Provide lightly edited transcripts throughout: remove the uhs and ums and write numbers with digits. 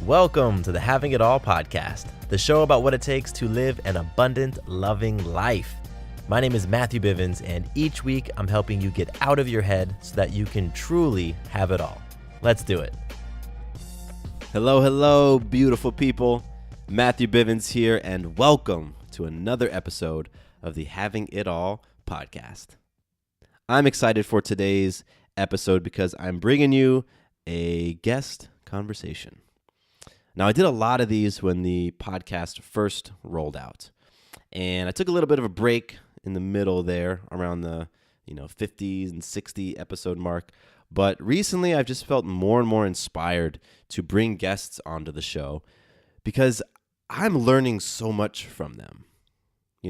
Welcome to the Having It All podcast, the show about what it takes to live an abundant, loving life. My name is Matthew Bivens, and each week I'm helping you get out of your head so that you can truly have it all. Let's do it. Hello, beautiful people. Matthew Bivens here, and welcome to another episode of the Having It All podcast. I'm excited for today's episode because I'm bringing you a guest conversation. Now, I did a lot of these when the podcast first rolled out, and I took a little bit of a break in the middle there around the 50s and 60 episode mark. But recently, I've just felt more and more inspired to bring guests onto the show because I'm learning so much from them.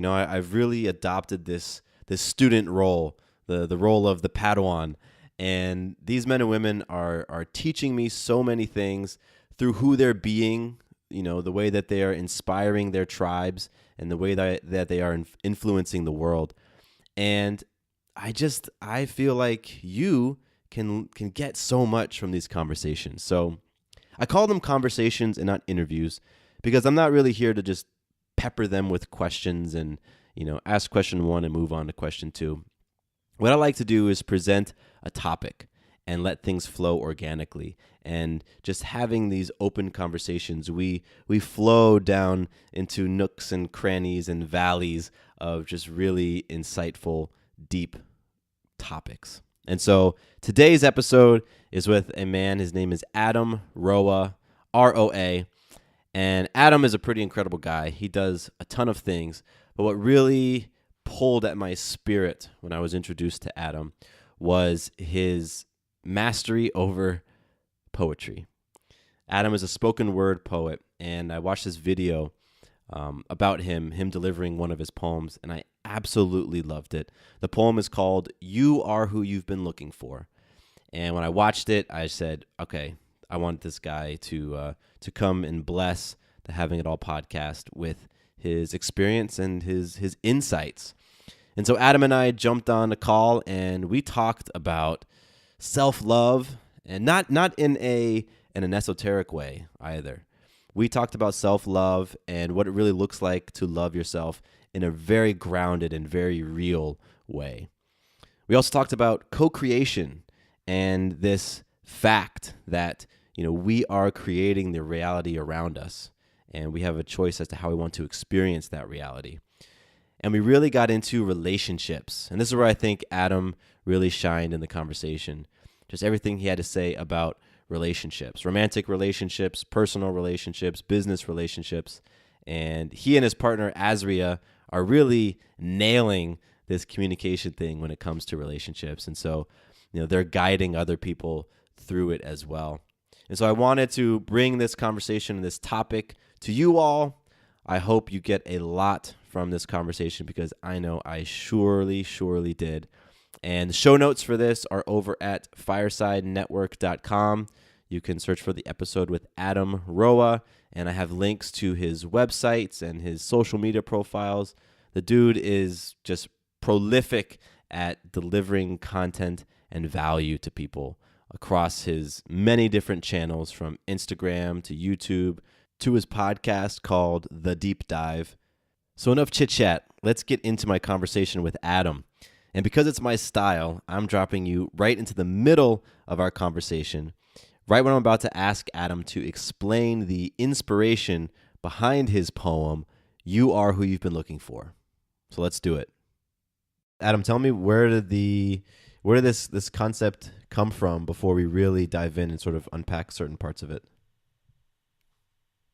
I've really adopted this student role, the role of the Padawan, and these men and women are teaching me so many things through who they're being, the way that they are inspiring their tribes and the way that they are influencing the world. And I feel like you can get so much from these conversations. So I call them conversations and not interviews because I'm not really here to just pepper them with questions and, ask question one and move on to question two. What I like to do is present a topic and let things flow organically. And just having these open conversations, we flow down into nooks and crannies and valleys of just really insightful, deep topics. And so today's episode is with a man. His name is Adam Roa, R-O-A. And Adam is a pretty incredible guy. He does a ton of things. But what really pulled at my spirit when I was introduced to Adam was his mastery over poetry. Adam is a spoken word poet, and I watched this video about him delivering one of his poems, and I absolutely loved it. The poem is called "You Are Who You've Been Looking For." And when I watched it, I said, okay, I want this guy to come and bless the Having It All podcast with his experience and his insights. And so Adam and I jumped on a call, and we talked about self-love, and not in an esoteric way either. We talked about self-love and what it really looks like to love yourself in a very grounded and very real way. We also talked about co-creation and this fact that we are creating the reality around us, and we have a choice as to how we want to experience that reality. And we really got into relationships. And this is where I think Adam really shined in the conversation. Just everything he had to say about relationships, romantic relationships, personal relationships, business relationships. And he and his partner, Azria, are really nailing this communication thing when it comes to relationships. And so, they're guiding other people through it as well. And so I wanted to bring this conversation and this topic to you all. I hope you get a lot from this conversation because I know I surely did. And the show notes for this are over at firesidenetwork.com. You can search for the episode with Adam Roa, and I have links to his websites and his social media profiles. The dude is just prolific at delivering content and value to people across his many different channels, from Instagram to YouTube to his podcast called The Deep Dive. So enough chit-chat. Let's get into my conversation with Adam. And because it's my style, I'm dropping you right into the middle of our conversation, right when I'm about to ask Adam to explain the inspiration behind his poem, "You Are Who You've Been Looking For." So let's do it. Adam, tell me where did this concept come from before we really dive in and sort of unpack certain parts of it?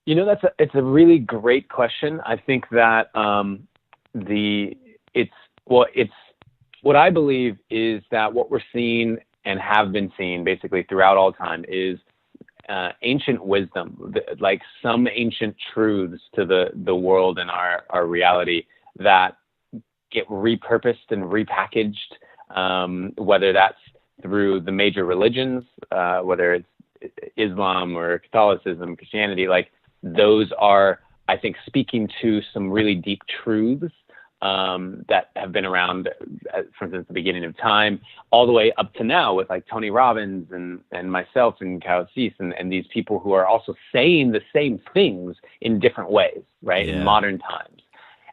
It's a really great question. I think that what I believe is that what we're seeing and have been seeing basically throughout all time is ancient wisdom, like some ancient truths to the world and our reality that get repurposed and repackaged, whether that's through the major religions, whether it's Islam or Catholicism, Christianity. Like, those are, I think, speaking to some really deep truths that have been around from since the beginning of time, all the way up to now with like Tony Robbins and myself and Kyle Cease and these people who are also saying the same things in different ways, right? Yeah. In modern times.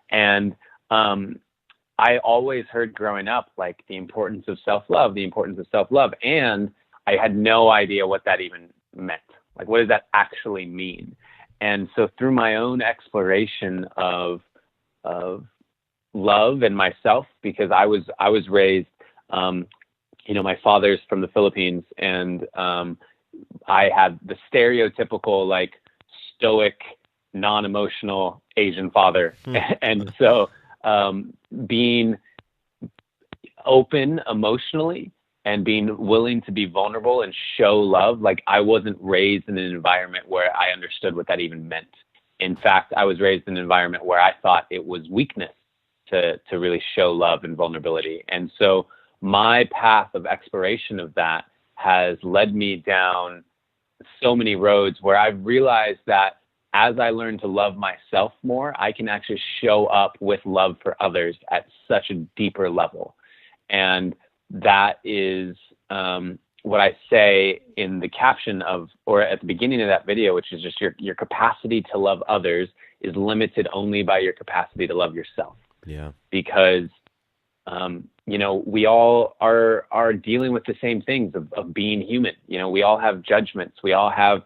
And I always heard growing up, like the importance of self-love, and I had no idea what that even meant. Like, what does that actually mean? And so through my own exploration of love and myself, because I was raised, my father's from the Philippines, and I had the stereotypical like stoic, non-emotional Asian father. And so being open emotionally and being willing to be vulnerable and show love, like I wasn't raised in an environment where I understood what that even meant. In fact, I was raised in an environment where I thought it was weakness to really show love and vulnerability. And so my path of exploration of that has led me down so many roads where I've realized that as I learn to love myself more, I can actually show up with love for others at such a deeper level. And that is what I say in the caption of, or at the beginning of that video, which is just your capacity to love others is limited only by your capacity to love yourself. Yeah. Because, we all are dealing with the same things of being human. We all have judgments. We all have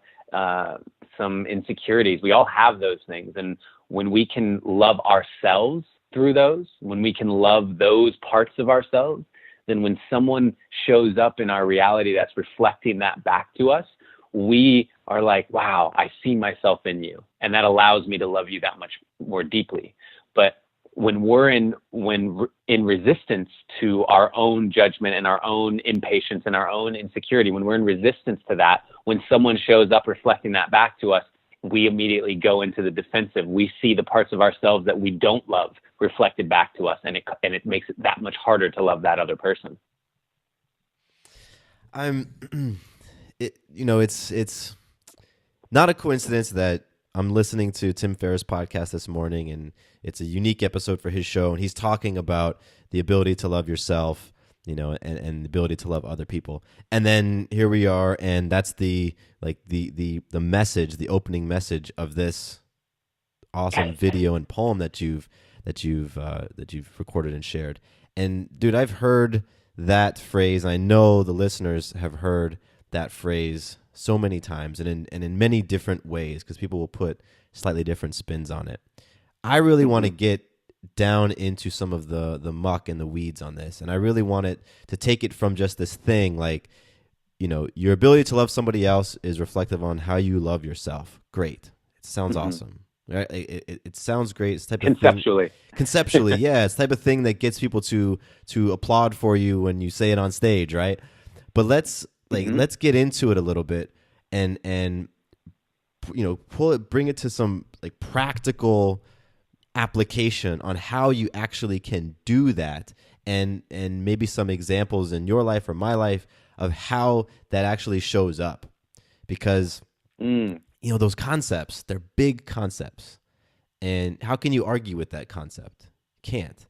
some insecurities. We all have those things. And when we can love ourselves through those, when we can love those parts of ourselves, then when someone shows up in our reality that's reflecting that back to us, we are like, wow, I see myself in you. And that allows me to love you that much more deeply. But when we're in resistance to our own judgment and our own impatience and our own insecurity, when we're in resistance to that, when someone shows up reflecting that back to us, we immediately go into the defensive. We see the parts of ourselves that we don't love reflected back to us, and it makes it that much harder to love that other person. It's not a coincidence that I'm listening to Tim Ferriss' podcast this morning, and it's a unique episode for his show, and he's talking about the ability to love yourself, and the ability to love other people. And then here we are, and that's the message, the opening message of this awesome video and poem that you've recorded and shared. And dude, I've heard that phrase. I know the listeners have heard that phrase so many times and in many different ways, because people will put slightly different spins on it. I really want to get down into some of the muck and the weeds on this, and I really want it to take it from just this thing like, your ability to love somebody else is reflective on how you love yourself. Great. It sounds awesome. Right? It sounds great. It's type of conceptually, yeah. It's the type of thing that gets people to applaud for you when you say it on stage, right? But let's get into it a little bit and bring it to some like practical application on how you actually can do that, and maybe some examples in your life or my life of how that actually shows up, because those concepts, they're big concepts, and how can you argue with that concept? Can't.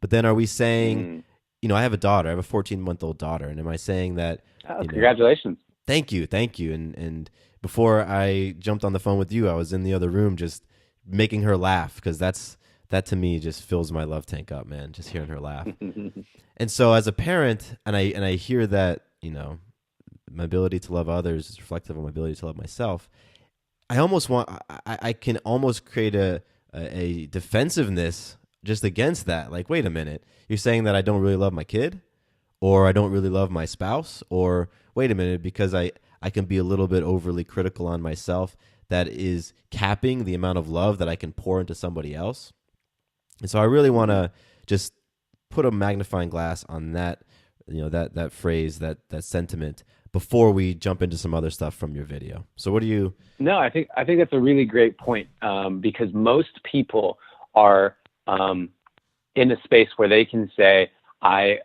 But then are we saying, I have a daughter, I have a 14-month-old daughter, and am I saying that? Congratulations. Thank you. And before I jumped on the phone with you, I was in the other room just making her laugh, because that to me just fills my love tank up, man, just hearing her laugh. And so as a parent, and I hear that, my ability to love others is reflective of my ability to love myself, I can almost create a defensiveness just against that. Like, wait a minute, you're saying that I don't really love my kid, or I don't really love my spouse, or wait a minute, because I can be a little bit overly critical on myself, that is capping the amount of love that I can pour into somebody else. And so I really want to just put a magnifying glass on that, that phrase, that sentiment, before we jump into some other stuff from your video. So what do you? No, I think that's a really great point, because most people are in a space where they can say, I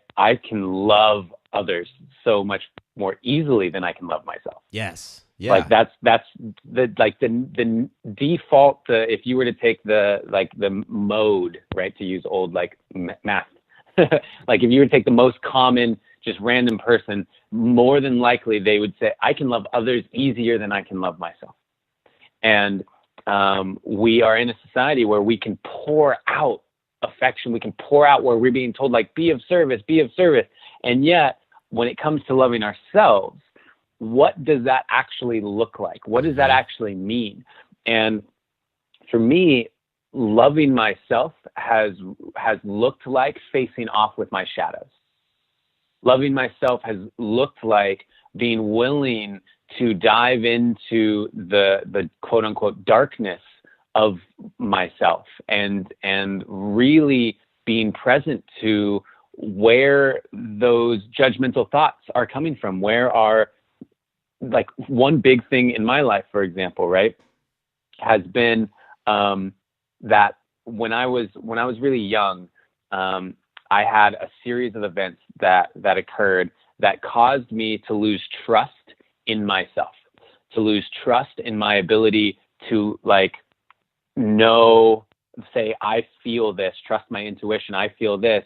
can love others so much more easily than I can love myself. Yes. Yeah. Like that's the default, if you were to take the mode, right, to use old math, like if you were to take the most common, just random person, more than likely they would say, I can love others easier than I can love myself. And we are in a society where we can pour out affection. We can pour out where we're being told, like, be of service, be of service. And yet, when it comes to loving ourselves, what does that actually look like? What does that actually mean? And for me, loving myself has looked like facing off with my shadows. Loving myself has looked like being willing to dive into the quote unquote darkness of myself and really being present to where those judgmental thoughts are coming from. Where are, like, one big thing in my life, for example, right, has been that when I was really young, I had a series of events that occurred that caused me to lose trust in myself, to lose trust in my ability to, like, know, say, I feel this, trust my intuition, I feel this,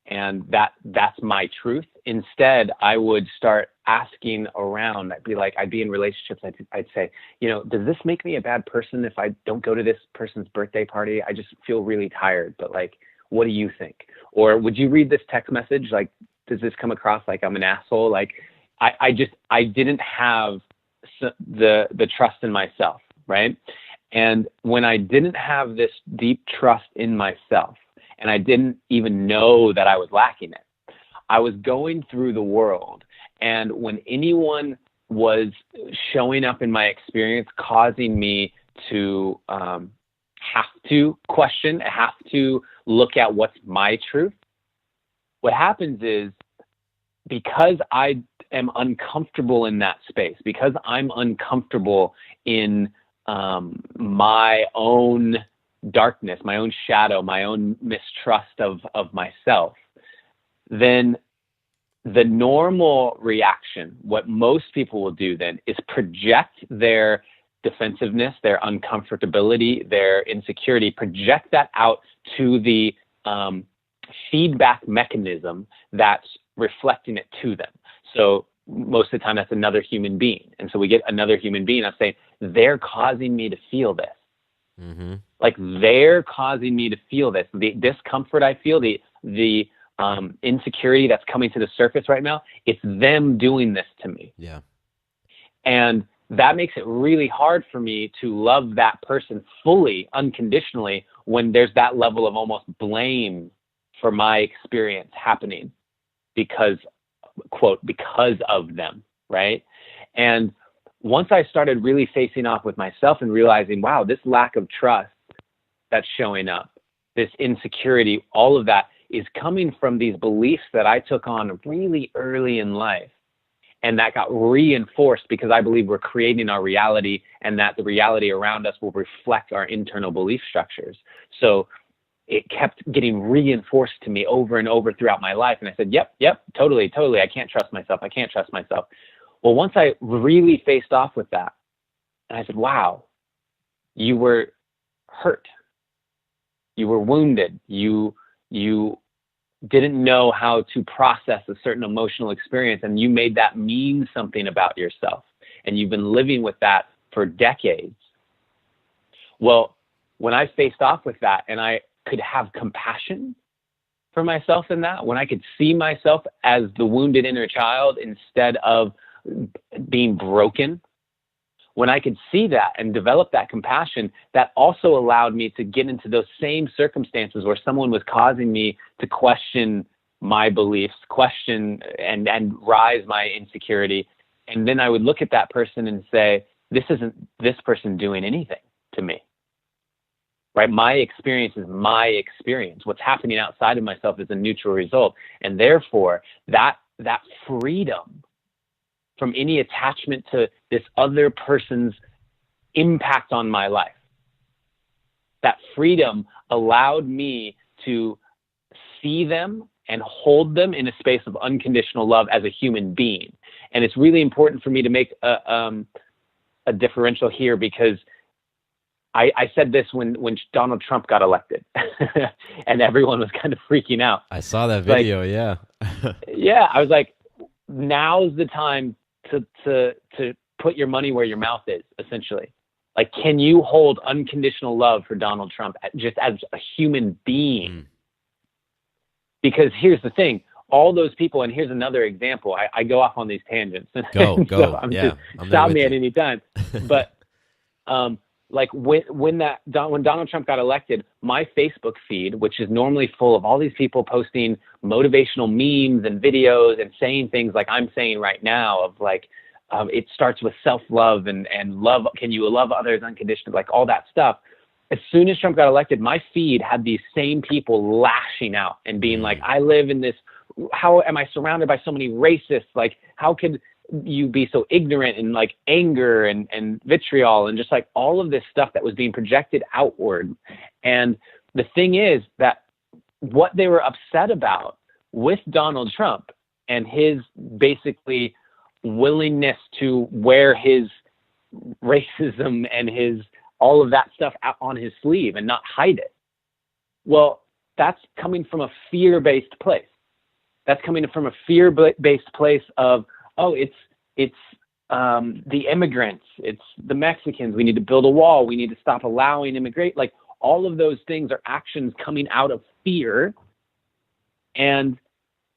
and that's my truth. Instead, I would start asking around. I'd be in relationships. I'd say, does this make me a bad person if I don't go to this person's birthday party? I just feel really tired, but, like, what do you think? Or would you read this text message? Like, does this come across like I'm an asshole? Like, I didn't have the trust in myself, right? And when I didn't have this deep trust in myself, and I didn't even know that I was lacking it, I was going through the world, and when anyone was showing up in my experience, causing me to have to question, have to look at what's my truth, what happens is, because I am uncomfortable in that space, because I'm uncomfortable in my own darkness, my own shadow, my own mistrust of myself, then the normal reaction, what most people will do then, is project their defensiveness, their uncomfortability, their insecurity, project that out to the feedback mechanism that's reflecting it to them. So most of the time that's another human being. And so we get another human being. I'm saying, they're causing me to feel this. Mm-hmm. Like, they're causing me to feel this. The discomfort I feel, the insecurity that's coming to the surface right now, it's them doing this to me. Yeah. And that makes it really hard for me to love that person fully, unconditionally, when there's that level of almost blame for my experience happening because, quote, because of them, right? And once I started really facing off with myself and realizing, wow, this lack of trust that's showing up, this insecurity, all of that is coming from these beliefs that I took on really early in life. And that got reinforced because I believe we're creating our reality, and that the reality around us will reflect our internal belief structures. So it kept getting reinforced to me over and over throughout my life. And I said, yep, totally. I can't trust myself. Well, once I really faced off with that, and I said, wow, you were hurt. You were wounded. You didn't know how to process a certain emotional experience, and you made that mean something about yourself. And you've been living with that for decades. Well, when I faced off with that and I could have compassion for myself in that, when I could see myself as the wounded inner child instead of being broken, when I could see that and develop that compassion, that also allowed me to get into those same circumstances where someone was causing me to question my beliefs, question and rise my insecurity. And then I would look at that person and say, this isn't this person doing anything to me, right? My experience is my experience. What's happening outside of myself is a neutral result. And therefore, that freedom from any attachment to this other person's impact on my life, that freedom allowed me to see them and hold them in a space of unconditional love as a human being. And it's really important for me to make a differential here because I said this when Donald Trump got elected and everyone was kind of freaking out. I saw that video. Yeah. Yeah. I was like, now's the time to put your money where your mouth is, essentially. Like, can you hold unconditional love for Donald Trump just as a human being? Because here's the thing, all those people, and here's another example. I go off on these tangents. Go. So stop me at any time. But like when Donald Trump got elected, my Facebook feed, which is normally full of all these people posting motivational memes and videos and saying things like I'm saying right now, of like, it starts with self-love and love. Can you love others unconditionally? Like all that stuff. As soon as Trump got elected, my feed had these same people lashing out and being like, I live in this, how am I surrounded by so many racists? Like, how could you be so ignorant, and like anger and vitriol and just like all of this stuff that was being projected outward. And the thing is that what they were upset about with Donald Trump and his basically willingness to wear his racism and his all of that stuff out on his sleeve and not hide it. Well, that's coming from a fear-based place. That's coming from a fear-based place of, oh, it's the immigrants, it's the Mexicans. We need to build a wall. We need to stop allowing immigrate. Like all of those things are actions coming out of fear, and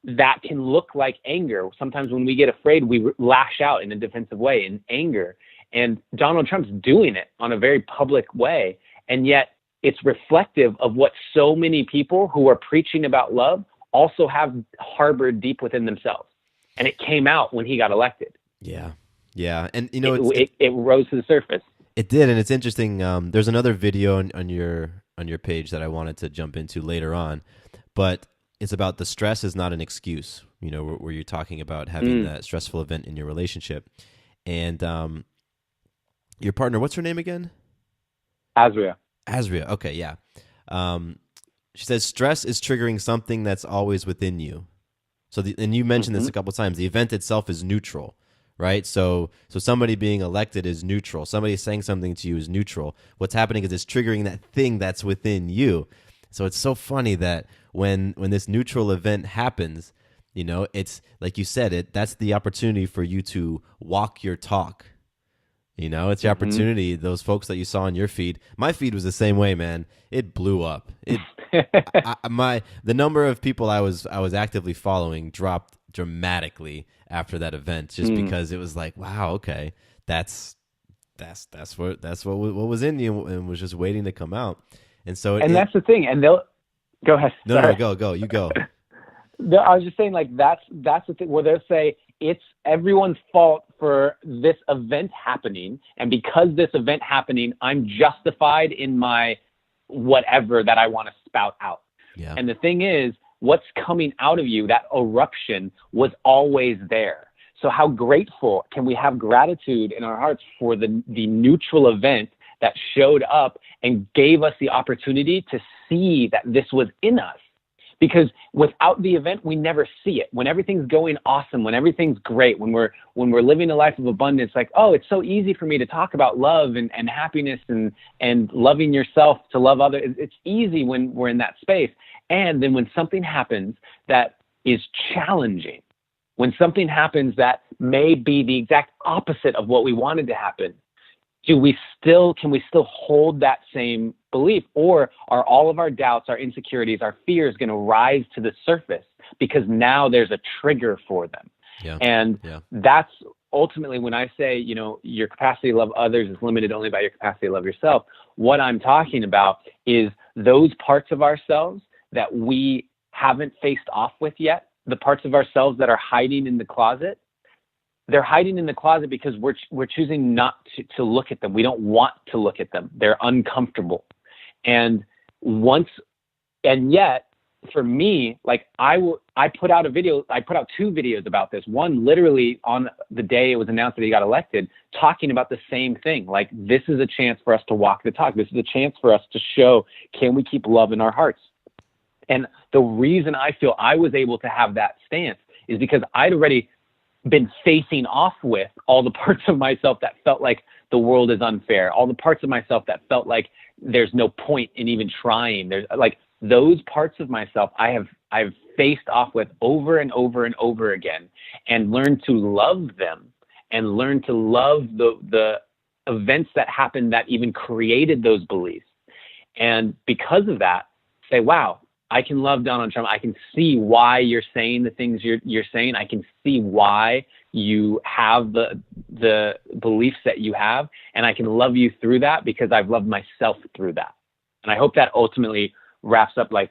that can look like anger. Sometimes when we get afraid, we lash out in a defensive way in anger. And Donald Trump's doing it on a very public way, and yet it's reflective of what so many people who are preaching about love also have harbored deep within themselves. And it came out when he got elected. Yeah. Yeah. And you know, it rose to the surface. It did. And it's interesting. There's another video on your page that I wanted to jump into later on, but it's about the stress is not an excuse, you know, where you're talking about having that stressful event in your relationship. And your partner, what's her name again? Azria. Okay. Yeah. She says stress is triggering something that's always within you. So, and you mentioned this a couple of times. The event itself is neutral, right? So somebody being elected is neutral. Somebody saying something to you is neutral. What's happening is it's triggering that thing that's within you. So it's so funny that when this neutral event happens, you know, it's like you said, that's the opportunity for you to walk your talk. You know, it's the opportunity. Those folks that you saw on your feed, my feed was the same way, man. It blew up. The number of people I was actively following dropped dramatically after that event, just because it was like, wow, okay, that's what was in you and was just waiting to come out. And so, that's the thing. And they'll go ahead. No, go. You go. I was just saying, like that's the thing where they'll say it's everyone's fault for this event happening, and because this event happening, I'm justified in my whatever that I want to spout out. Yeah. And the thing is, what's coming out of you, that eruption, was always there. So how grateful can we have gratitude in our hearts for the neutral event that showed up and gave us the opportunity to see that this was in us? Because without the event, we never see it. When everything's going awesome, when everything's great, when we're living a life of abundance, like, oh, it's so easy for me to talk about love and happiness and loving yourself to love others. It's easy when we're in that space. And then when something happens that is challenging, when something happens that may be the exact opposite of what we wanted to happen, can we still hold that same belief, or are all of our doubts, our insecurities, our fears going to rise to the surface because now there's a trigger for them? Yeah. And that's ultimately when I say, you know, your capacity to love others is limited only by your capacity to love yourself. What I'm talking about is those parts of ourselves that we haven't faced off with yet, the parts of ourselves that are hiding in the closet. They're hiding in the closet because we're choosing not to look at them. We don't want to look at them. They're uncomfortable. And yet for me, like I put out two videos about this. One literally on the day it was announced that he got elected, talking about the same thing. Like, this is a chance for us to walk the talk. This is a chance for us to show, can we keep love in our hearts? And the reason I feel I was able to have that stance is because I'd already been facing off with all the parts of myself that felt like the world is unfair, all the parts of myself that felt like there's no point in even trying. There's like those parts of myself I've faced off with over and over and over again, and learned to love them and learn to love the events that happened that even created those beliefs. And because of that, say, wow, I can love Donald Trump. I can see why you're saying the things you're saying. I can see why you have the beliefs that you have, and I can love you through that because I've loved myself through that. And I hope that ultimately wraps up like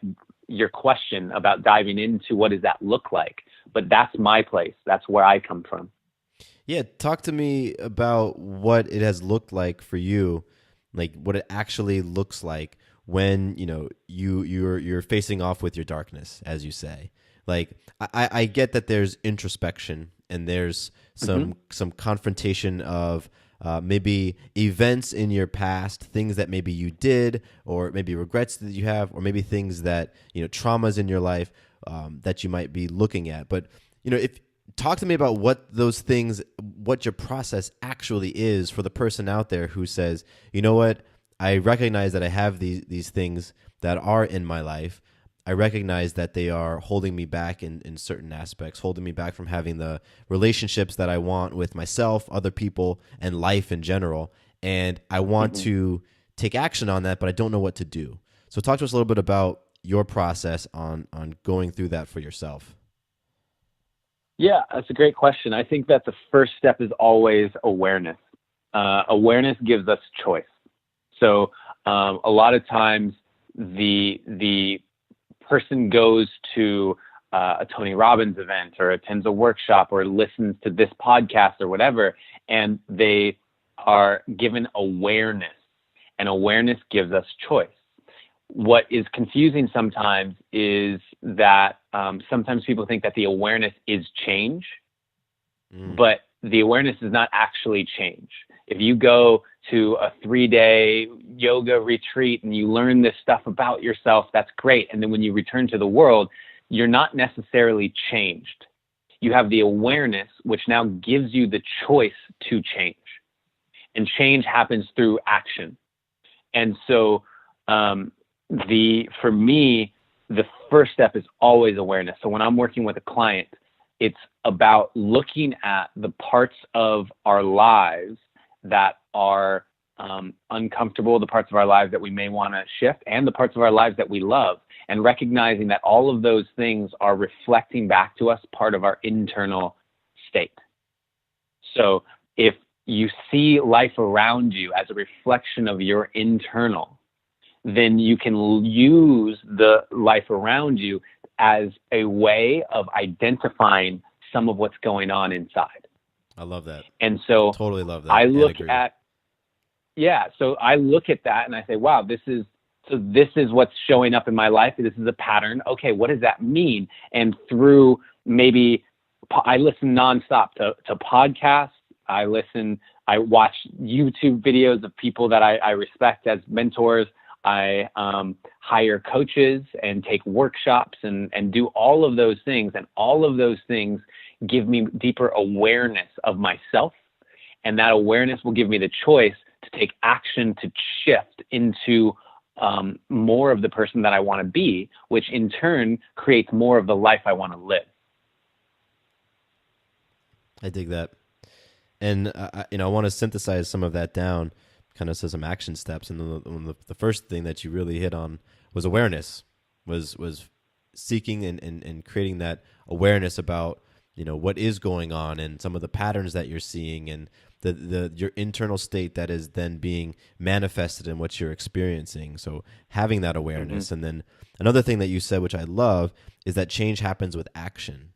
your question about diving into what does that look like. But that's my place. That's where I come from. Yeah, talk to me about what it has looked like for you, like what it actually looks like when you're facing off with your darkness, as you say. Like I get that there's introspection and there's some confrontation of maybe events in your past, things that maybe you did, or maybe regrets that you have, or maybe things that traumas in your life that you might be looking at. But if talk to me about what those things, what your process actually is for the person out there who says, you know what, I recognize that I have these things that are in my life. I recognize that they are holding me back in certain aspects, holding me back from having the relationships that I want with myself, other people, and life in general. And I want to take action on that, but I don't know what to do. So talk to us a little bit about your process on going through that for yourself. Yeah, that's a great question. I think that the first step is always awareness. Awareness gives us choice. So a lot of times the person goes to a Tony Robbins event or attends a workshop or listens to this podcast or whatever, and they are given awareness, and awareness gives us choice. What is confusing sometimes is that sometimes people think that the awareness is change, but the awareness is not actually change. If you go to a 3-day yoga retreat and you learn this stuff about yourself, that's great. And then when you return to the world, you're not necessarily changed. You have the awareness, which now gives you the choice to change. And change happens through action. And so for me, the first step is always awareness. So when I'm working with a client, it's about looking at the parts of our lives that are uncomfortable, the parts of our lives that we may want to shift, and the parts of our lives that we love, and recognizing that all of those things are reflecting back to us part of our internal state. So if you see life around you as a reflection of your internal, then you can use the life around you as a way of identifying some of what's going on inside. I love that. And so totally love that. I look at that and I say, wow, this is what's showing up in my life. This is a pattern. Okay, what does that mean? And through maybe I listen nonstop to podcasts. I watch YouTube videos of people that I respect as mentors. I hire coaches and take workshops and do all of those things. And all of those things give me deeper awareness of myself. And that awareness will give me the choice to take action to shift into more of the person that I want to be, which in turn creates more of the life I want to live. I dig that. And I want to synthesize some of that down, kind of some action steps. And the first thing that you really hit on was awareness, was seeking and creating that awareness about what is going on and some of the patterns that you're seeing and your internal state that is then being manifested in what you're experiencing. So having that awareness. And then another thing that you said, which I love, is that change happens with action.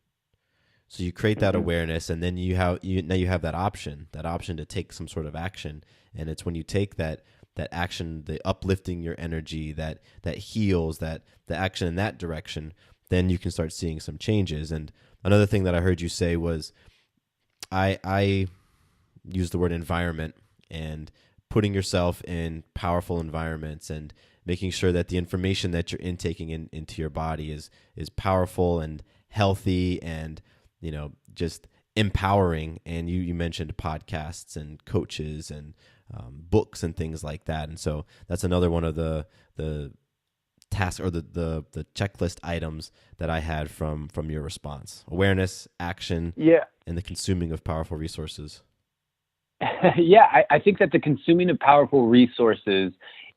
So you create that awareness, and then you have that option to take some sort of action. And it's when you take that action, the uplifting your energy, that heals, that the action in that direction, then you can start seeing some changes. And another thing that I heard you say was, I use the word environment, and putting yourself in powerful environments and making sure that the information that you're intaking into your body is powerful and healthy and just empowering, and you mentioned podcasts and coaches and books and things like that. And so that's another one of the task or the checklist items that I had from your response: awareness, action, Yeah. and the consuming of powerful resources. Yeah, I think that the consuming of powerful resources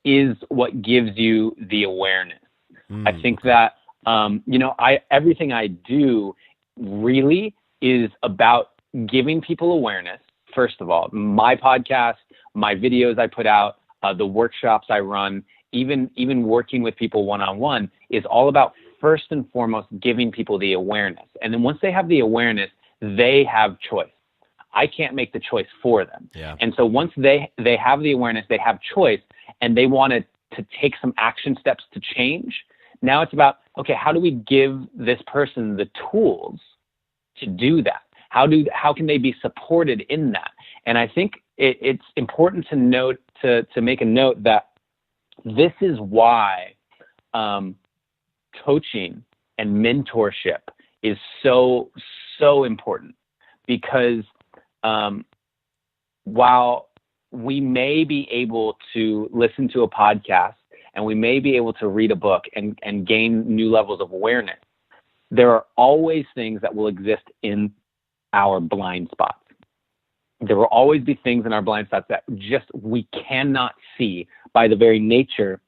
is what gives you the awareness. I think that, everything I do really is about giving people awareness. First of all, my podcast, my videos I put out, the workshops I run, even working with people one-on-one is all about first and foremost giving people the awareness. And then once they have the awareness, they have choice. I can't make the choice for them. Yeah. And so once they have the awareness, they have choice, and they want to take some action steps to change. Now it's about, okay, how do we give this person the tools to do that? How can they be supported in that? And I think it's important to note, to make a note that this is why coaching and mentorship is so important, because while we may be able to listen to a podcast and we may be able to read a book and gain new levels of awareness, there are always things that will exist in our blind spots. There will always be things in our blind spots that just we cannot see by the very nature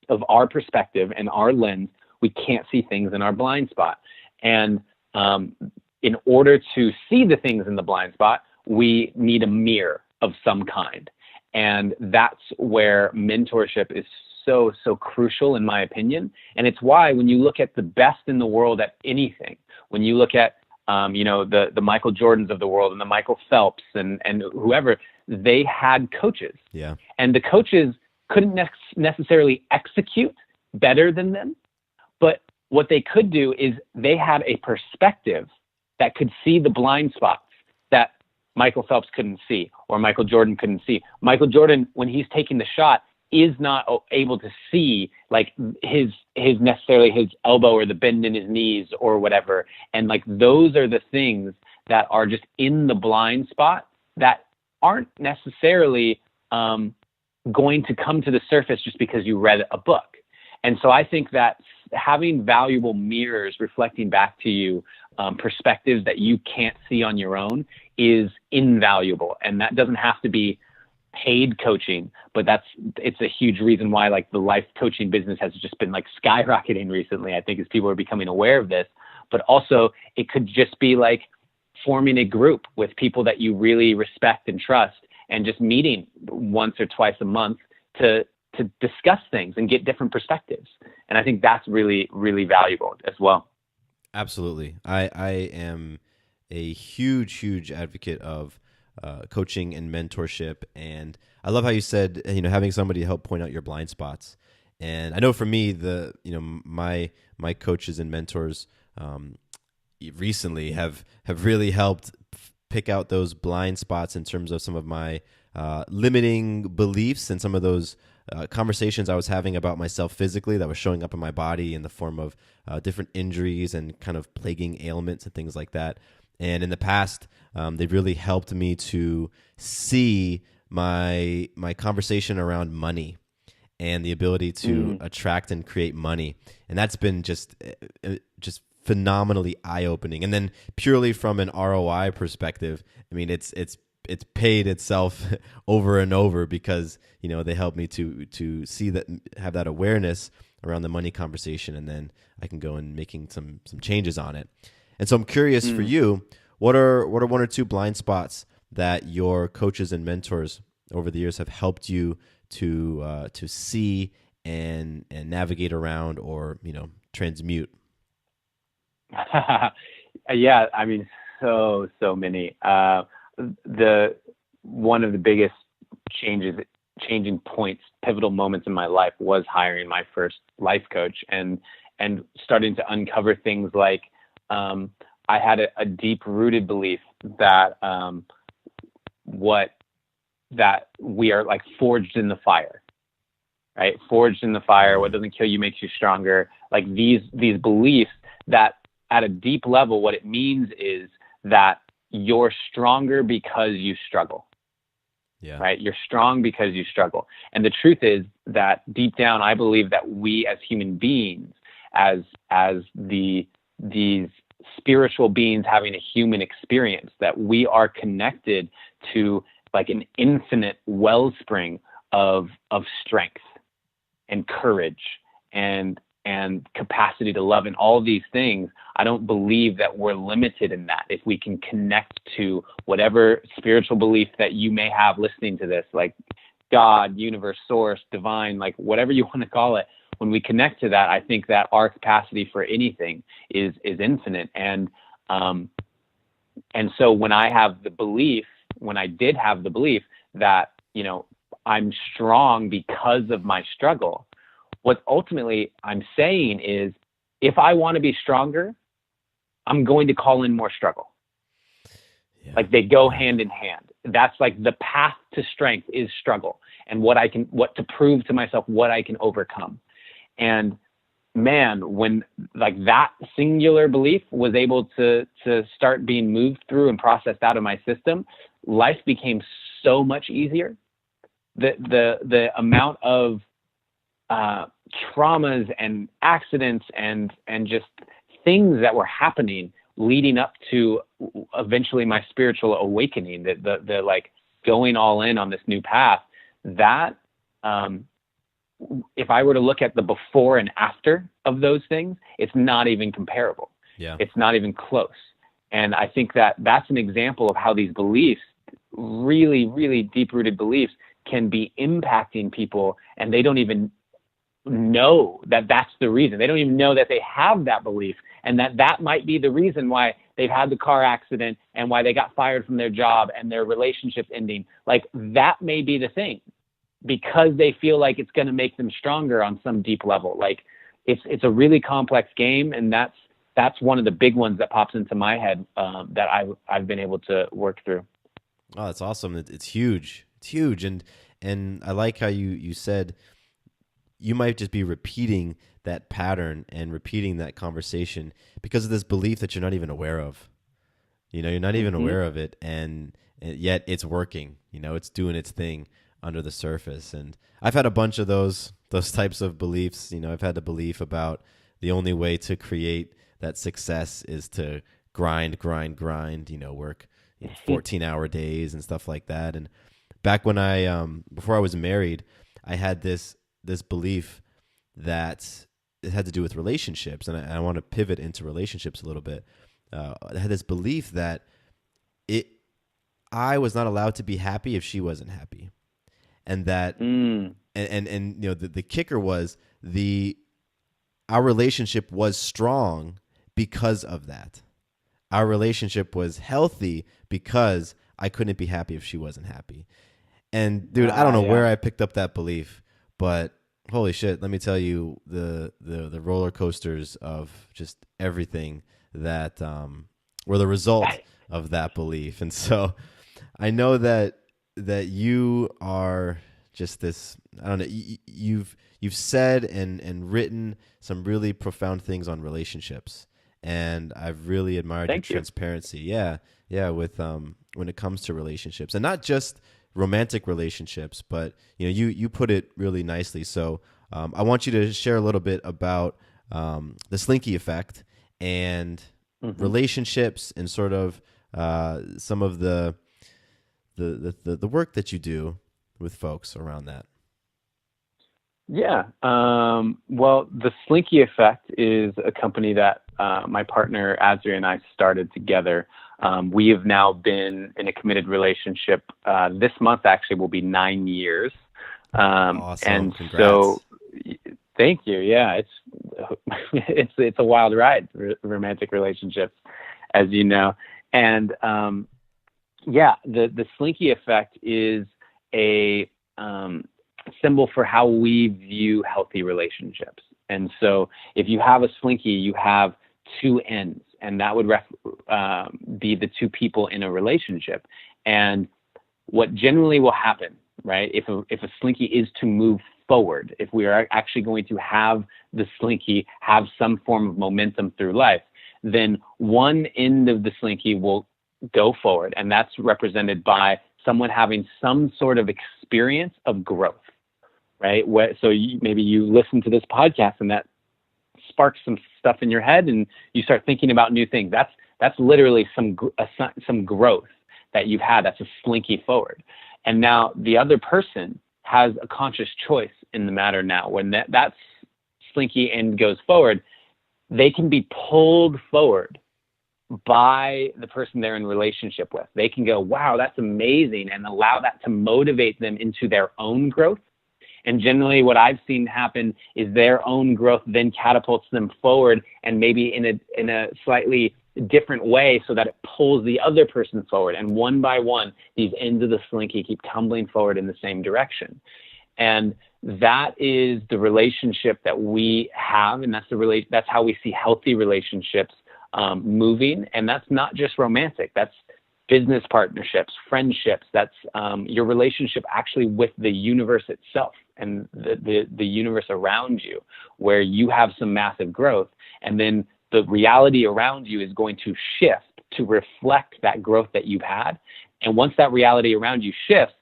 of our perspective and our lens. We can't see things in our blind spot. And in order to see the things in the blind spot, we need a mirror of some kind. And that's where mentorship is so crucial, in my opinion. And it's why when you look at the best in the world at anything, when you look at the Michael Jordans of the world and the Michael Phelps and whoever, they had coaches. Yeah. And the coaches couldn't necessarily execute better than them, but what they could do is they had a perspective that could see the blind spots that Michael Phelps couldn't see or Michael Jordan couldn't see. Michael Jordan, when he's taking the shot, is not able to see like his elbow or the bend in his knees or whatever. And like those are the things that are just in the blind spot that aren't necessarily going to come to the surface just because you read a book. And so I think that having valuable mirrors reflecting back to you perspectives that you can't see on your own is invaluable. And that doesn't have to be paid coaching, but it's a huge reason why like the life coaching business has just been like skyrocketing recently, I think, as people are becoming aware of this. But also it could just be like forming a group with people that you really respect and trust and just meeting once or twice a month to discuss things and get different perspectives. And I think that's really, really valuable as well. Absolutely. I am a huge advocate of coaching and mentorship. And I love how you said, having somebody help point out your blind spots. And I know for me, my coaches and mentors recently have really helped pick out those blind spots in terms of some of my limiting beliefs and some of those conversations I was having about myself physically that was showing up in my body in the form of different injuries and kind of plaguing ailments and things like that. And in the past, they've really helped me to see my conversation around money and the ability to attract and create money. And that's been just phenomenally eye-opening. And then purely from an ROI perspective, I mean, it's paid itself over and over because, they help me to see that, have that awareness around the money conversation, and then I can go and making some changes on it. And so I'm curious for you, what are one or two blind spots that your coaches and mentors over the years have helped you to see and navigate around or, transmute? Yeah, I mean, so many. One of the biggest changing points, pivotal moments in my life was hiring my first life coach and starting to uncover things like I had a deep rooted belief that that we are like forged in the fire, right? Forged in the fire. What doesn't kill you makes you stronger. Like these beliefs that at a deep level, what it means is that you're stronger because you struggle. Yeah. Right? You're strong because you struggle. And the truth is that deep down, I believe that we as human beings, as these spiritual beings having a human experience, that we are connected to like an infinite wellspring of strength and courage and capacity to love and all these things. I don't believe that we're limited in that. If we can connect to whatever spiritual belief that you may have listening to this, like God, universe, source, divine, like whatever you want to call it, when we connect to that, I think that our capacity for anything is infinite. And so when I did have the belief that, you know, I'm strong because of my struggle, what ultimately I'm saying is, if I want to be stronger, I'm going to call in more struggle. Yeah. Like they go hand in hand. That's like the path to strength is struggle, and what to prove to myself what I can overcome. And man, when like that singular belief was able to start being moved through and processed out of my system, life became so much easier. The amount of traumas and accidents and just things that were happening leading up to eventually my spiritual awakening, the like going all in on this new path, that if I were to look at the before and after of those things, it's not even comparable. Yeah. It's not even close. And I think that that's an example of how these beliefs, really, really deep-rooted beliefs, can be impacting people, and they don't even know that that's the reason. They don't even know that they have that belief, and that might be the reason why they've had the car accident and why they got fired from their job and their relationship ending. Like that may be the thing, because they feel like it's going to make them stronger on some deep level. Like it's a really complex game, and that's one of the big ones that pops into my head that I've been able to work through. Oh, that's awesome. It's huge. It's huge. And I like how you said you might just be repeating that pattern and repeating that conversation because of this belief that you're not even aware of. You know, you're not even aware of it, and yet it's working. You know, it's doing its thing under the surface. And I've had a bunch of those types of beliefs. You know, I've had the belief about the only way to create that success is to grind, you know, work 14-hour days and stuff like that. And back when before I was married, I had this belief that it had to do with relationships, and I want to pivot into relationships a little bit. I had this belief that I was not allowed to be happy if she wasn't happy, and that and you know the kicker was our relationship was strong because of that. Our relationship was healthy because I couldn't be happy if she wasn't happy. And dude, I don't know where I picked up that belief, but holy shit, let me tell you the roller coasters of just everything that were the result of that belief. And so I know that you are just this, I don't know, you've said and written some really profound things on relationships, and I've really admired your transparency. Yeah, with when it comes to relationships, and not just romantic relationships, but you know, you put it really nicely. So I want you to share a little bit about the Slinky Effect and relationships, and sort of some of the work that you do with folks around that. Yeah. Well, the Slinky Effect is a company that my partner Azri and I started together. We have now been in a committed relationship. This month actually will be 9 years. Awesome. And congrats. So thank you. Yeah, it's a wild ride, romantic relationships, as you know. And the Slinky Effect is a symbol for how we view healthy relationships. And so if you have a Slinky, you have two ends, and that would be the two people in a relationship. And what generally will happen, right, if a Slinky is to move forward, if we are actually going to have the Slinky have some form of momentum through life, then one end of the Slinky will go forward. And that's represented by someone having some sort of experience of growth, right? So maybe you listen to this podcast and that sparks some stuff in your head and you start thinking about new things. That's literally some growth that you've had. That's a slinky forward. And now the other person has a conscious choice in the matter now. When that slinky end goes forward, they can be pulled forward by the person they're in relationship with. They can go, wow, that's amazing, and allow that to motivate them into their own growth. And generally what I've seen happen is their own growth then catapults them forward, and maybe in a slightly different way, so that it pulls the other person forward. And one by one, these ends of the slinky keep tumbling forward in the same direction. And that is the relationship that we have, and that's how we see healthy relationships moving. And that's not just romantic. That's business partnerships, friendships. That's your relationship actually with the universe itself and the universe around you, where you have some massive growth, and then the reality around you is going to shift to reflect that growth that you've had. And once that reality around you shifts,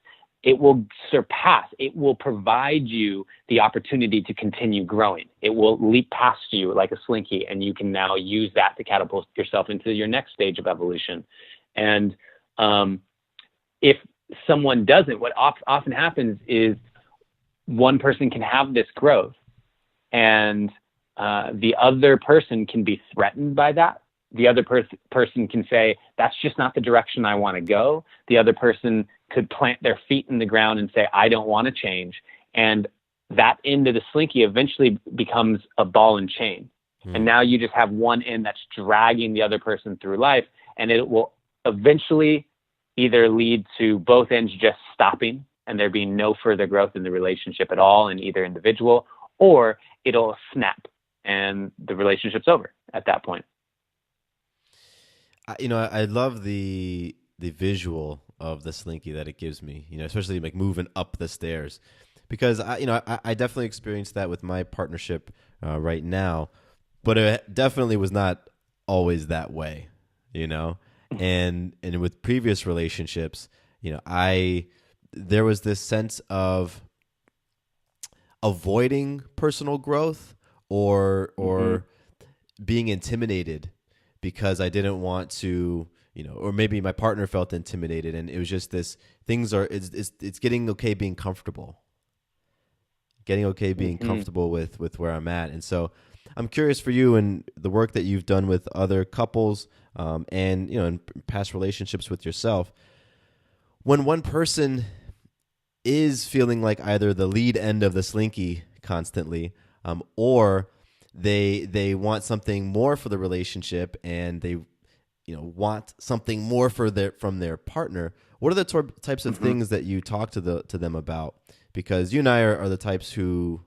it will surpass, it will provide you the opportunity to continue growing. It will leap past you like a slinky, and you can now use that to catapult yourself into your next stage of evolution. And if someone doesn't, what often happens is one person can have this growth, and the other person can be threatened by that. The other person can say, that's just not the direction I want to go. The other person could plant their feet in the ground and say, I don't want to change. And that end of the slinky eventually becomes a ball and chain. And now you just have one end that's dragging the other person through life, and it will eventually either lead to both ends just stopping and there being no further growth in the relationship at all in either individual, or it'll snap and the relationship's over at that point. I love the visual of the slinky that it gives me, especially like moving up the stairs, because I definitely experienced that with my partnership right now, but it definitely was not always that way, and with previous relationships, there was this sense of avoiding personal growth or being intimidated because I didn't want to, or maybe my partner felt intimidated, and it was just this, it's getting okay being comfortable. Comfortable with where I'm at. And so I'm curious for you and the work that you've done with other couples and, in past relationships with yourself, when one person is feeling like either the lead end of the slinky constantly, or they want something more for the relationship, and they want something more from their partner, what are the types of things that you talk to them about? Because you and I are the types who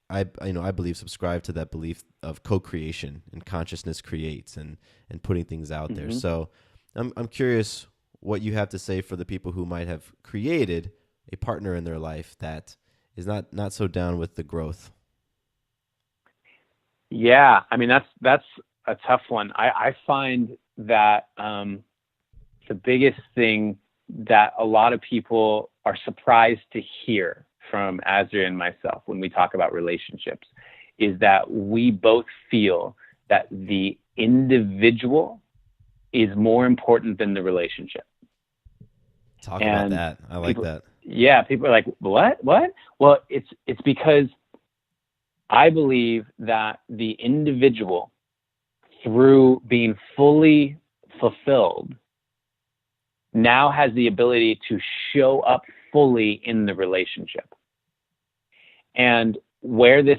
I believe subscribe to that belief of co-creation, and consciousness creates, and putting things out there. So I'm curious what you have to say for the people who might have created a partner in their life that is not so down with the growth. Yeah, I mean, that's a tough one. I find that the biggest thing that a lot of people are surprised to hear from Azria and myself when we talk about relationships is that we both feel that the individual is more important than the relationship. Talk about that. I like that. Yeah, people are like, what? Well, it's because I believe that the individual, through being fully fulfilled, now has the ability to show up fully in the relationship. And where there's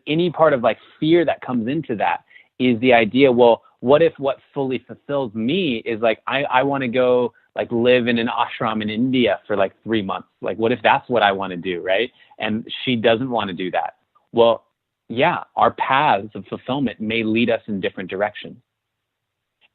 any part of like fear that comes into that is the idea, well, what if what fully fulfills me is like, I want to go like live in an ashram in India for like 3 months. Like, what if that's what I want to do, right? And she doesn't want to do that. Well, yeah, our paths of fulfillment may lead us in different directions.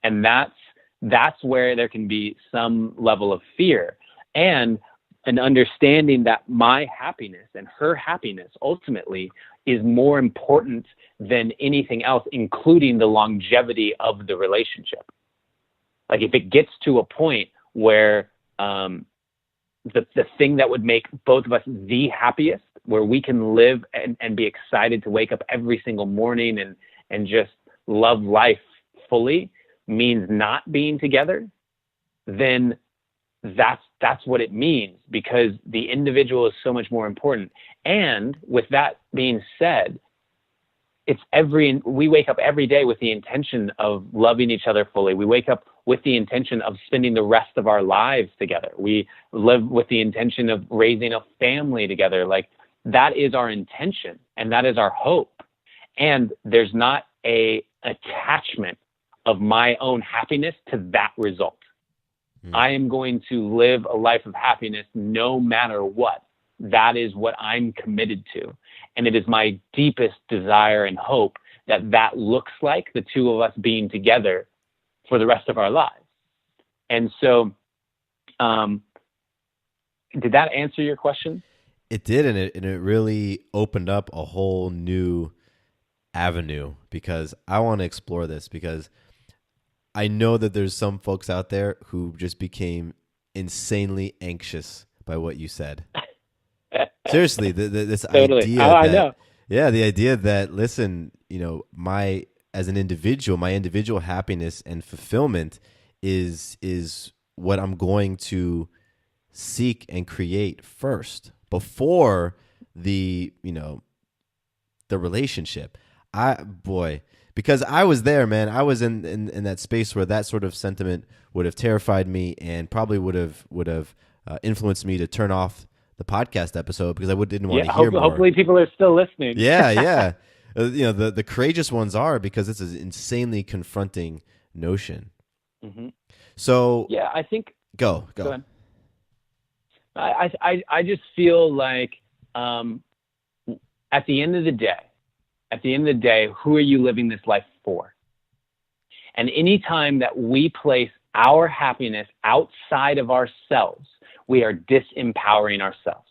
And that's where there can be some level of fear, and an understanding that my happiness and her happiness ultimately is more important than anything else, including the longevity of the relationship. Like if it gets to a point where the thing that would make both of us the happiest, where we can live and be excited to wake up every single morning and just love life fully, means not being together, then that's what it means, because the individual is so much more important. And with that being said, we wake up every day with the intention of loving each other fully. We wake up with the intention of spending the rest of our lives together. We live with the intention of raising a family together. Like, that is our intention and that is our hope. And there's not a attachment of my own happiness to that result. I am going to live a life of happiness no matter what. That is what I'm committed to. And it is my deepest desire and hope that that looks like the two of us being together for the rest of our lives. And so, did that answer your question? It did, and it really opened up a whole new avenue, because I want to explore this, because I know that there's some folks out there who just became insanely anxious by what you said. Seriously, this totally. idea I know. Yeah, the idea that, listen, as an individual, my individual happiness and fulfillment is what I'm going to seek and create first, before the relationship. Because I was there, man. I was in that space where that sort of sentiment would have terrified me, and probably would have influenced me to turn off the podcast episode, because I didn't want to hear more. Hopefully people are still listening. Yeah. The courageous ones are, because it's an insanely confronting notion. Mm-hmm. So yeah, I think go ahead. I just feel like at the end of the day, who are you living this life for? And anytime that we place our happiness outside of ourselves, we are disempowering ourselves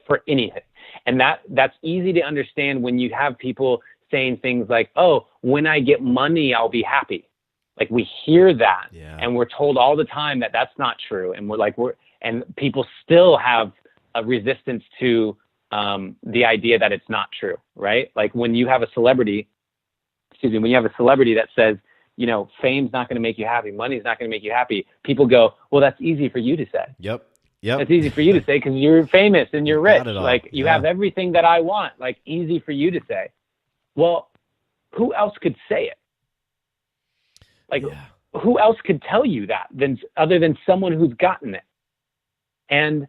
for anything. And that's easy to understand when you have people saying things like, oh, when I get money, I'll be happy. Like, we hear that, and we're told all the time that that's not true. And and people still have a resistance to the idea that it's not true, right? Like, when you have a celebrity that says, fame's not going to make you happy, money's not going to make you happy, people go, well, that's easy for you to say. Yep. That's easy for you to say because you're famous and you're rich. Like, you have everything that I want. Like, easy for you to say. Well, who else could say it? Like, who else could tell you that other than someone who's gotten it? And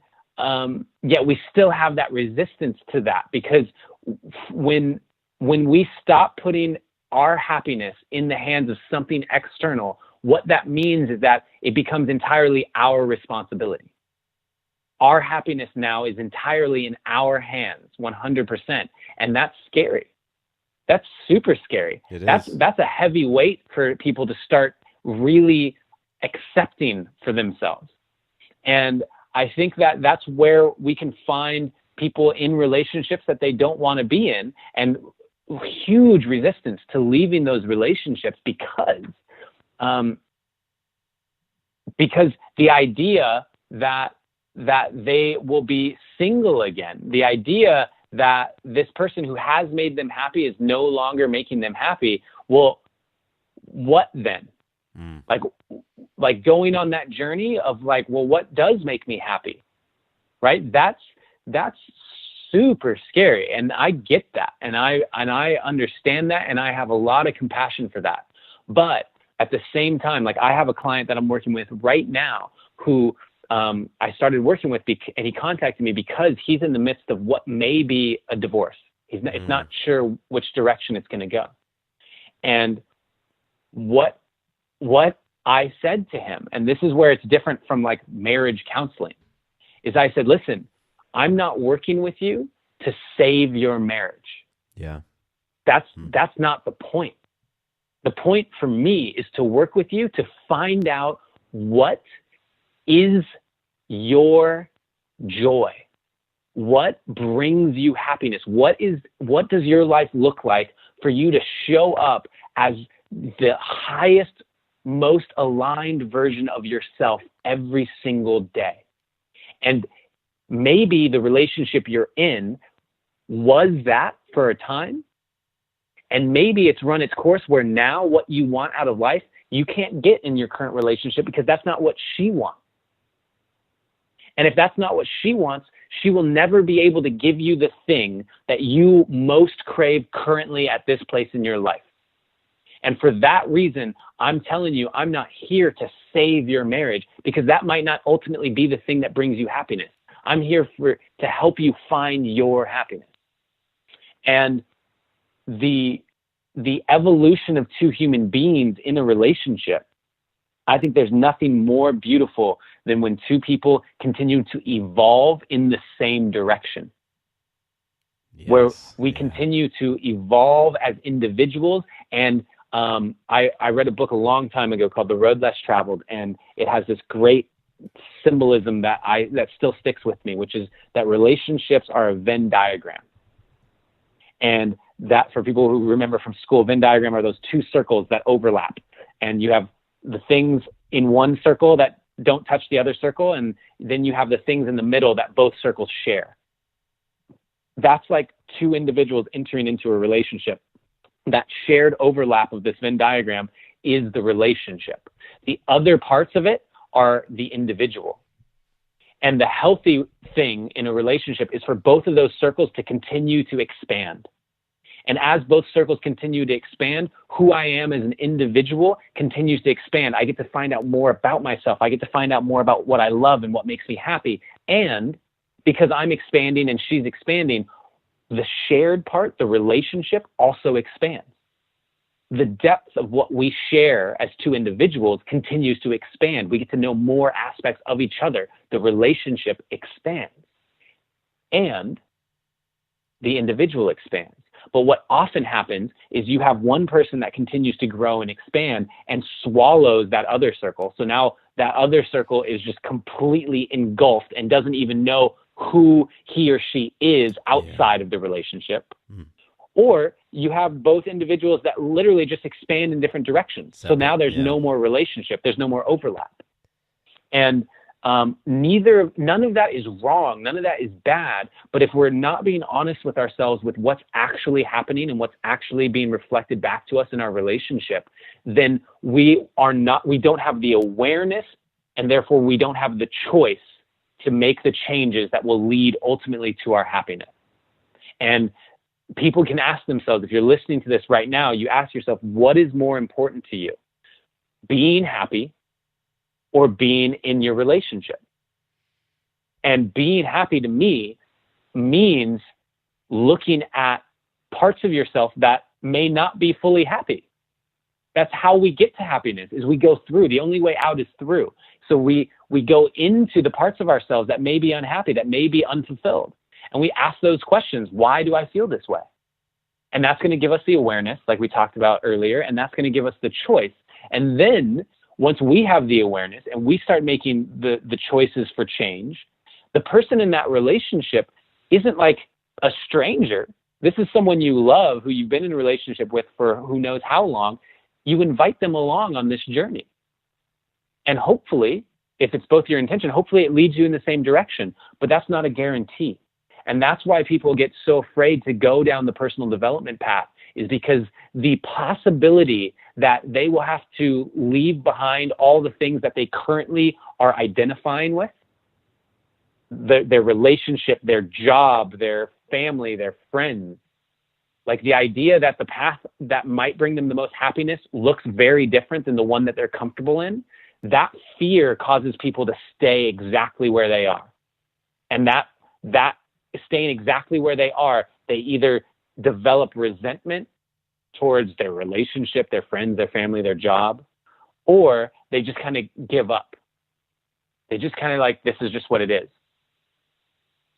yet we still have that resistance to that, because when we stop putting our happiness in the hands of something external, what that means is that it becomes entirely our responsibility. Our happiness now is entirely in our hands, 100%. And that's scary. That's super scary. That's a heavy weight for people to start really accepting for themselves. And I think that that's where we can find people in relationships that they don't want to be in, and huge resistance to leaving those relationships because the idea that they will be single again, the idea that this person who has made them happy is no longer making them happy. Well, what then? Like going on that journey of like, well, what does make me happy? Right? That's super scary. And I get that. And I understand that. And I have a lot of compassion for that. But at the same time, like, I have a client that I'm working with right now who I started working with, and he contacted me because he's in the midst of what may be a divorce. It's not sure which direction it's going to go. And what I said to him, and this is where it's different from like marriage counseling, is I said, listen, I'm not working with you to save your marriage. Yeah. That's not the point. The point for me is to work with you to find out what is your joy. What brings you happiness? What does your life look like for you to show up as the highest most aligned version of yourself every single day. And maybe the relationship you're in was that for a time. And maybe it's run its course where now what you want out of life, you can't get in your current relationship because that's not what she wants. And if that's not what she wants, she will never be able to give you the thing that you most crave currently at this place in your life. And for that reason, I'm telling you, I'm not here to save your marriage, because that might not ultimately be the thing that brings you happiness. I'm here to help you find your happiness. And the evolution of two human beings in a relationship, I think there's nothing more beautiful than when two people continue to evolve in the same direction. Yes, where we continue to evolve as individuals. And I read a book a long time ago called The Road Less Traveled, and it has this great symbolism that still sticks with me, which is that relationships are a Venn diagram. And that, for people who remember from school, Venn diagram are those two circles that overlap. And you have the things in one circle that don't touch the other circle, and then you have the things in the middle that both circles share. That's like two individuals entering into a relationship. That shared overlap of this Venn diagram is the relationship. The other parts of it are the individual. And the healthy thing in a relationship is for both of those circles to continue to expand. And as both circles continue to expand, who I am as an individual continues to expand. I get to find out more about myself. I get to find out more about what I love and what makes me happy. And because I'm expanding and she's expanding, the shared part, the relationship, also expands. The depth of what we share as two individuals continues to expand. We get to know more aspects of each other. The relationship expands. And the individual expands. But what often happens is you have one person that continues to grow and expand and swallows that other circle. So now that other circle is just completely engulfed and doesn't even know who he or she is outside of the relationship. Mm. Or you have both individuals that literally just expand in different directions. So now there's no more relationship. There's no more overlap. And none of that is wrong. None of that is bad. But if we're not being honest with ourselves with what's actually happening and what's actually being reflected back to us in our relationship, then we don't have the awareness, and therefore we don't have the choice to make the changes that will lead ultimately to our happiness. And people can ask themselves, if you're listening to this right now, you ask yourself, what is more important to you? Being happy or being in your relationship? And being happy to me means looking at parts of yourself that may not be fully happy. That's how we get to happiness, is we go through. The only way out is through. So we go into the parts of ourselves that may be unhappy, that may be unfulfilled. And we ask those questions. Why do I feel this way? And that's going to give us the awareness, like we talked about earlier, and that's going to give us the choice. And then once we have the awareness and we start making the choices for change, the person in that relationship isn't like a stranger. This is someone you love, who you've been in a relationship with for who knows how long. You invite them along on this journey. And hopefully, if it's both your intention, hopefully it leads you in the same direction. But that's not a guarantee. And that's why people get so afraid to go down the personal development path, is because the possibility that they will have to leave behind all the things that they currently are identifying with, their relationship, their job, their family, their friends, like the idea that the path that might bring them the most happiness looks very different than the one that they're comfortable in, that fear causes people to stay exactly where they are. And that staying exactly where they are, they either develop resentment towards their relationship, their friends, their family, their job, or they just kind of give up. They just kind of like, this is just what it is.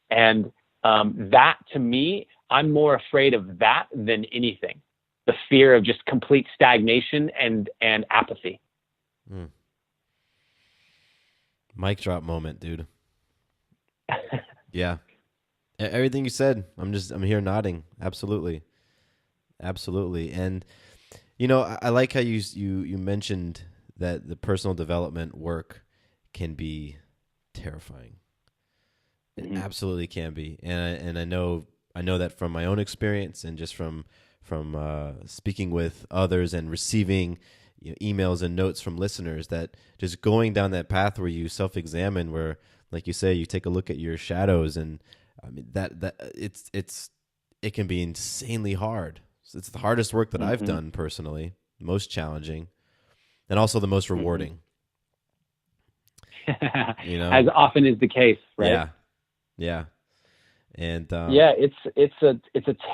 And that, to me, I'm more afraid of that than anything. The fear of just complete stagnation and apathy. Mm. Mic drop moment, dude. Yeah. Everything you said, I'm here nodding. Absolutely. And, I like how you mentioned that the personal development work can be terrifying. It absolutely can be, and I know that from my own experience and just from speaking with others and receiving emails and notes from listeners, that just going down that path where you self-examine, where, like you say, you take a look at your shadows, and I mean that it can be insanely hard. It's the hardest work that I've done personally, most challenging, and also the most rewarding. As often is the case, right? Yeah. And it's a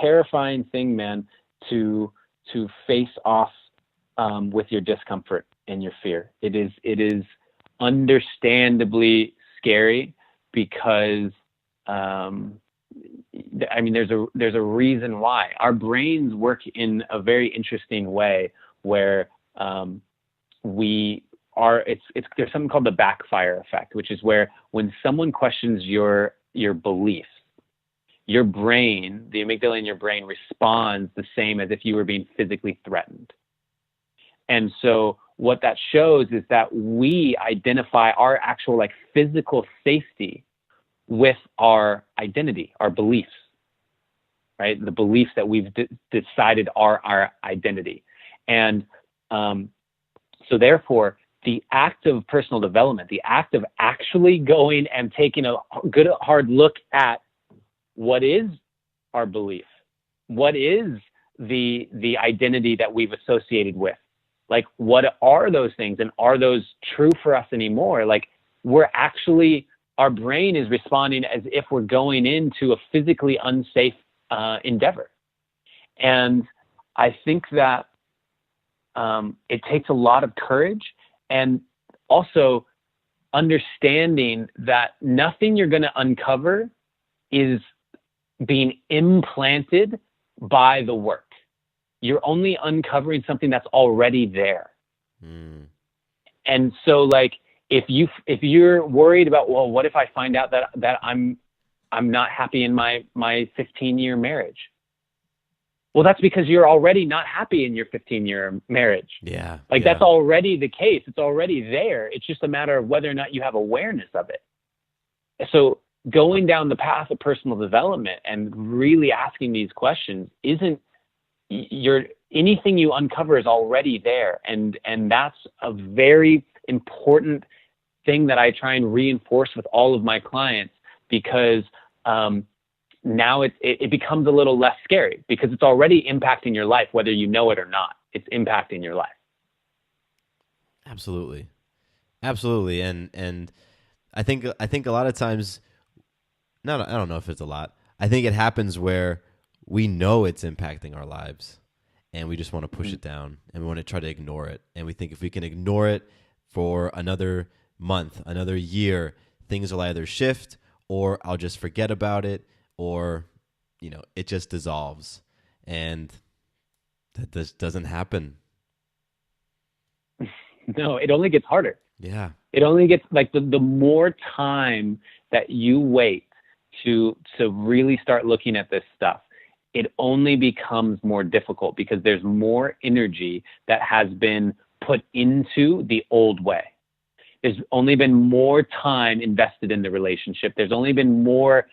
terrifying thing, man, to face off with your discomfort and your fear. It is understandably scary because there's a reason why. Our brains work in a very interesting way where there's something called the Backfire Effect, which is where when someone questions your beliefs, your brain, the amygdala in your brain, responds the same as if you were being physically threatened. And so what that shows is that we identify our actual physical safety with our identity, our beliefs, right? The beliefs that we've decided are our identity. And so therefore, the act of personal development, the act of actually going and taking a good hard look at what is our belief, what is the identity that we've associated with, what are those things, and are those true for us anymore? Our brain is responding as if we're going into a physically unsafe endeavor. And I think that it takes a lot of courage, and also understanding that nothing you're going to uncover is being implanted by the work. You're only uncovering something that's already there. And so if you're worried about, well, what if I find out that I'm not happy in my 15-year marriage? Well, that's because you're already not happy in your 15-year marriage. Yeah. That's already the case. It's already there. It's just a matter of whether or not you have awareness of it. So going down the path of personal development and really asking these questions anything you uncover is already there. And that's a very important thing that I try and reinforce with all of my clients, because now it becomes a little less scary because it's already impacting your life, whether you know it or not. It's impacting your life. Absolutely. And I think a lot of times, I don't know if it's a lot. I think it happens where we know it's impacting our lives and we just want to push it down and we want to try to ignore it. And we think if we can ignore it for another month, another year, things will either shift or I'll just forget about it, or, it just dissolves. And that just doesn't happen. No, it only gets harder. Yeah. It only gets the more time that you wait to really start looking at this stuff, it only becomes more difficult because there's more energy that has been put into the old way. There's only been more time invested in the relationship. There's only been more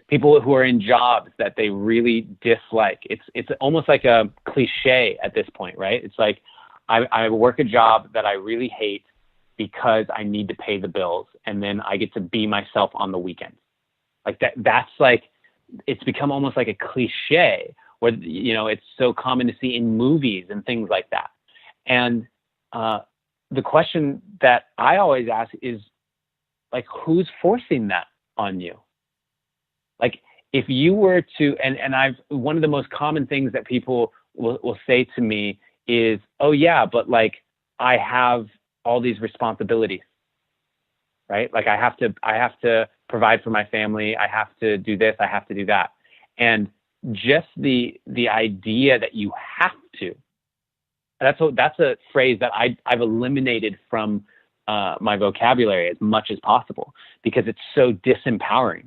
people who are in jobs that they really dislike. It's almost like a cliche at this point, right? It's I work a job that I really hate because I need to pay the bills, and then I get to be myself on the weekends. That's it's become almost like a cliche where, it's so common to see in movies and things like that. And the question that I always ask is, who's forcing that on you? If you were to, and one of the most common things that people will say to me is, oh yeah, but I have all these responsibilities, right? I have to provide for my family. I have to do this. I have to do that. And just the idea that you have to, that's a phrase that I've eliminated from my vocabulary as much as possible because it's so disempowering,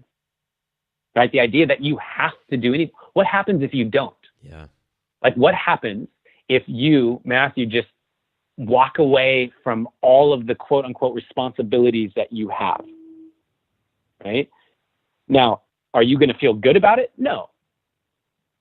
right? The idea that you have to do anything. What happens if you don't? Yeah. What happens if you, Matthew, just walk away from all of the quote unquote responsibilities that you have, right? Now, are you going to feel good about it? No.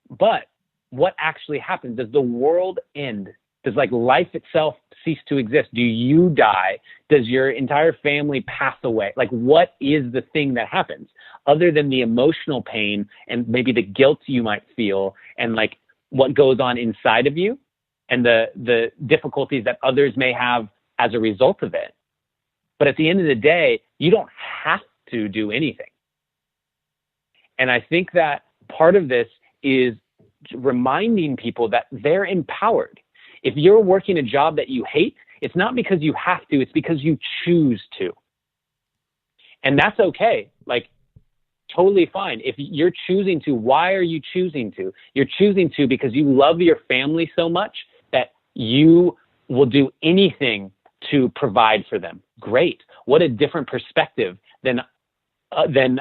But what actually happens? Does the world end? Does like life itself cease to exist? Do you die? Does your entire family pass away? Like, what is the thing that happens other than the emotional pain and maybe the guilt you might feel and like what goes on inside of you and the difficulties that others may have as a result of it? But at the end of the day, you don't have to do anything. And I think that part of this is reminding people that they're empowered. If you're working a job that you hate, it's not because you have to, it's because you choose to. And that's okay. Like, totally fine. If you're choosing to, why are you choosing to? You're choosing to because you love your family so much that you will do anything to provide for them. Great. What a different perspective than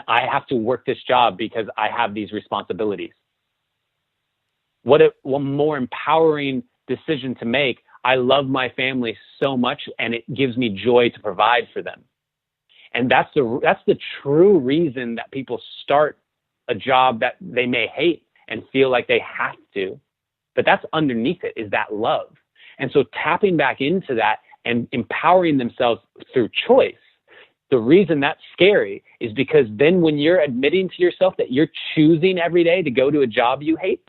I have to work this job because I have these responsibilities. What a more empowering decision to make. I love my family so much and it gives me joy to provide for them. And that's the true reason that people start a job that they may hate and feel like they have to. But that's underneath it, is that love. And so tapping back into that and empowering themselves through choice, the reason that's scary is because then when you're admitting to yourself that you're choosing every day to go to a job you hate,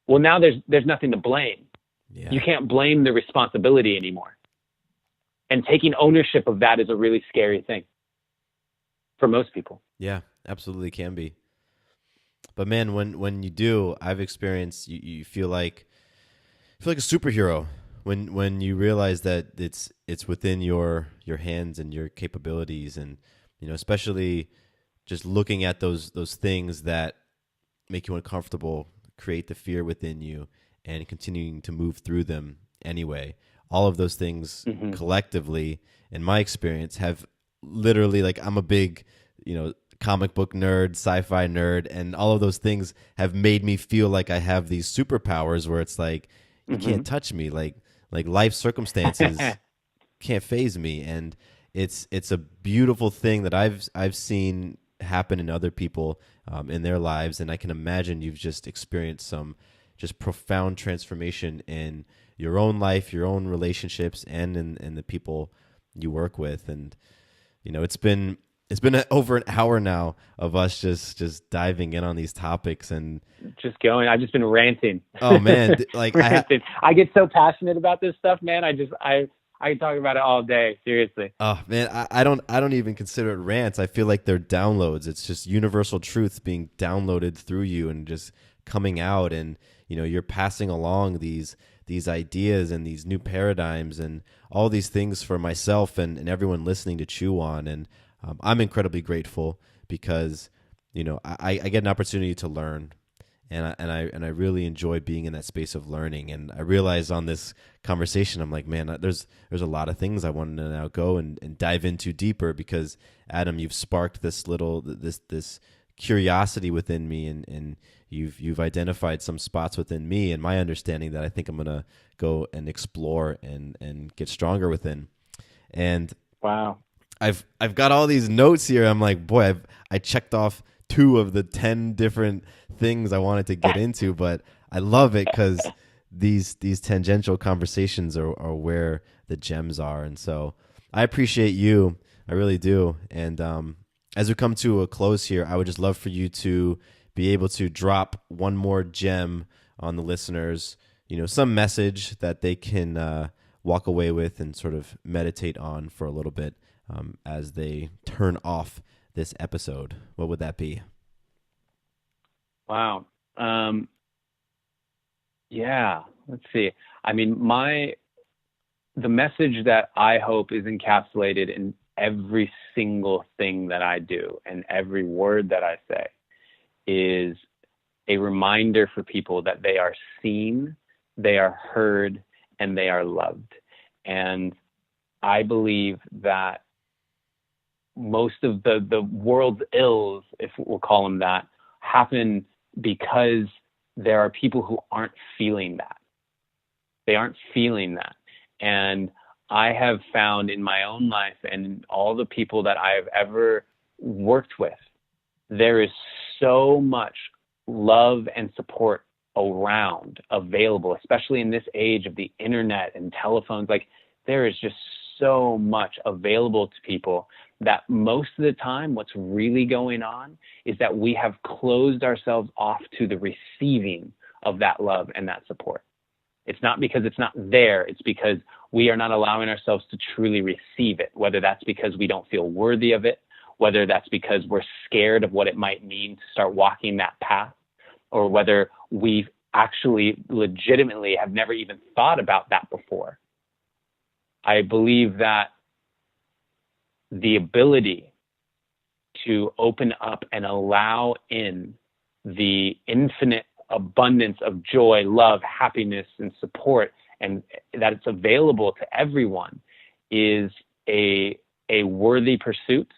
well, now there's nothing to blame. Yeah. You can't blame the responsibility anymore. And taking ownership of that is a really scary thing for most people. Yeah, absolutely can be. But man, when you do, I've experienced you feel like a superhero when you realize that it's within your hands and your capabilities, and especially just looking at those things that make you uncomfortable, create the fear within you, and continuing to move through them anyway. All of those things collectively, in my experience, have literally, like, I'm a big, comic book nerd, sci-fi nerd, and all of those things have made me feel like I have these superpowers where it's like, you can't touch me, like life circumstances can't faze me. And it's a beautiful thing that I've seen happen in other people in their lives, and I can imagine you've just experienced some just profound transformation in your own life, your own relationships, and in the people you work with. And it's been over an hour now of us just diving in on these topics and just going. I've just been ranting. Oh man, like I get so passionate about this stuff, man. I can talk about it all day. Seriously. Oh man, I don't even consider it rants. I feel like they're downloads. It's just universal truths being downloaded through you and just coming out, and you're passing along these ideas and these new paradigms and all these things for myself and everyone listening to chew on. And I'm incredibly grateful because I get an opportunity to learn, and I really enjoy being in that space of learning. And I realized on this conversation, I'm like, man, there's a lot of things I want to now go and dive into deeper, because Adam, you've sparked this curiosity within me, and you've identified some spots within me and my understanding that I think I'm gonna go and explore and get stronger within. And wow, I've got all these notes here. I'm like, boy, I checked off 2 of the 10 different things I wanted to get into, but I love it because these tangential conversations are where the gems are. And so I appreciate you. I really do. And as we come to a close here, I would just love for you to be able to drop one more gem on the listeners, some message that they can walk away with and sort of meditate on for a little bit as they turn off this episode. What would that be? Wow. Yeah, let's see. I mean, the message that I hope is encapsulated in every single thing that I do and every word that I say is a reminder for people that they are seen, they are heard, and they are loved. And I believe that most of the world's ills, if we'll call them that, happen because there are people who aren't feeling that. They aren't feeling that. And I have found in my own life and all the people that I have ever worked with, there is so much love and support around, available, especially in this age of the internet and telephones. Like, there is just so much available to people that most of the time what's really going on is that we have closed ourselves off to the receiving of that love and that support. It's not because it's not there. It's because we are not allowing ourselves to truly receive it, whether that's because we don't feel worthy of it, whether that's because we're scared of what it might mean to start walking that path, or whether we actually legitimately have never even thought about that before. I believe that the ability to open up and allow in the infinite abundance of joy, love, happiness, and support, and that it's available to everyone, is a worthy pursuit.